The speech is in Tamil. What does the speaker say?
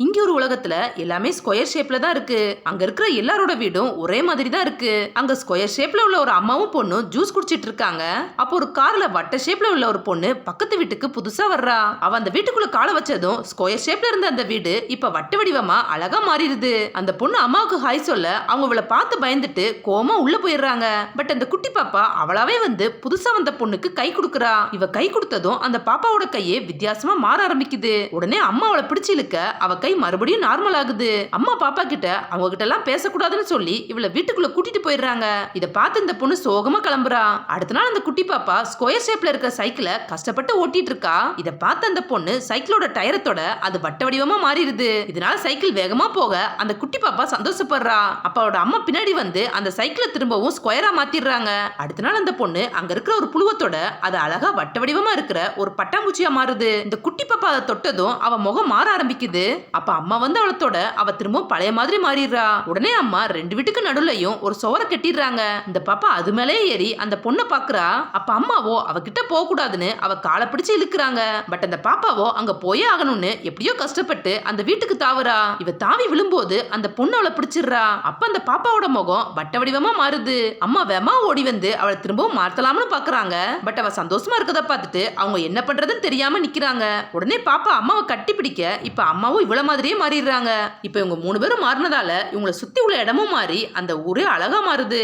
இங்க ஒரு உலகத்துல எல்லாமே ஸ்கொயர் ஷேப்ல தான் இருக்கு. அங்க இருக்கிற எல்லாரோட வீடும் ஒரே மாதிரி தான் இருக்கு. அங்க ஸ்கொயர் ஷேப்ல உள்ள ஒரு அம்மாவும் பொண்ணும் ஜூஸ் குடிச்சிட்டு இருக்காங்க. அப்போ ஒரு கார்ல வட்ட ஷேப்ல உள்ள ஒரு பொண்ணு பக்கத்து வீட்டுக்கு புதுசா வர்றா. அவ அந்த வீட்டுக்குள்ள காலை வச்சதும் ஸ்கொயர் ஷேப்ல இருந்த அந்த வீடு இப்ப வட்ட வடிவமா அழகா மாறிடுது. அந்த பொண்ணு அம்மாவுக்கு ஹாய் சொல்ல அவங்க அவளை பார்த்து பயந்துட்டு கோமா உள்ள போயிடுறாங்க. பட் அந்த குட்டி பாப்பா அவளாவே வந்து புதுசா வந்த பொண்ணுக்கு கை கொடுக்கறா. இவ கை கொடுத்ததும் அந்த பாப்பாவோட கையே வித்தியாசமா மாற ஆரம்பிக்குது. உடனே அம்மா அவளை பிடிச்சு இழுக்க அவ கை மறுபடியும் நார்மல் ஆகுது. அம்மா பாப்பா கிட்ட அவங்க கிட்ட எல்லாம் பேசக்கூடாதுன்னு சொல்லி இவளை வீட்டுக்குள்ள கூட்டிட்டு போயிடுறாங்க. இத பார்த்து இந்த பொண்ணு சோகமா கிளம்புறா. அடுத்த நாள் அந்த குட்டி பாப்பா ஸ்கொயர் ஷேப்ல இருக்க சைக்கிளை கஷ்டப்பட்டு ஓட்டிட்டு இருக்கா. இத பார்த்து அந்த பொண்ணு சைக்கிளோட டயரத்தோட அது வட்ட வடிவமா மாறிடுது. இதனால சைக்கிள் வேகமா போக அந்த குட்டி பாப்பா சந்தோஷப்படுறா. அப்பாவோட அம்மா பின்னாடி வந்து அந்த சைக்கிளை திரும்பவும் ஸ்கொயரா மாத்திடுறாங்க. அடுத்த நாள் அந்த பொண்ணு அங்க இருக்கிற ஒரு புழுவத்தோட அது அழகா வட்ட வடிவமா இருக்கிற ஒரு பட்டாம்பூச்சியா மாறுது. இந்த குட்டி பாப்பா அதை தொட்டதும் அவ முகம் மாற ஆரம்பிக்குது. அப்ப அம்மா வந்து அவளத்தோட அவ திரும்ப பழைய மாதிரி மாறிடுறா. உடனே அம்மா ரெண்டு வீட்டுக்கு நடுவுலயும் ஒரு சுவரை கட்டிடுறாங்க. இந்த பாப்பா அது மேலே ஏறி அந்த பொண்ணை பாக்குறா. அப்ப அம்மாவோ அவகிட்ட போக கூடாதுன்னு அவ காலை பிடிச்சு இழுக்கிறாங்க. பட் அந்த பாப்பாவோ அங்க போயே ஆகணும்னு எப்படியோ கஷ்டப்பட்டு அந்த வீட்டுக்கு தாவுறா. இவ தாவி விழும்போது அந்த பொண்ணு அவளை பிடிச்சிடுறா. அப்ப அந்த பாப்பாவோட முகம் வட்ட வடிவமா மாறுது. அம்மா வேமா ஓடி வந்து அவளை திரும்பவும் மாத்தலாம்னு பாக்குறாங்க. பட் அவ சந்தோஷமா இருக்கத பார்த்துட்டு அவங்க என்ன பண்றதுன்னு தெரியாம நிக்கிறாங்க. உடனே பாப்பா அம்மாவை கட்டி பிடிக்க இப்ப அம்மாவும் இவ்வளவு மாதிரியே மாறிடுறாங்க. இப்ப இவங்க 3 பேரும் மாறினதால இவங்களை சுத்தி உள்ள இடமும் மாறி அந்த ஊரே அழகா மாறுது.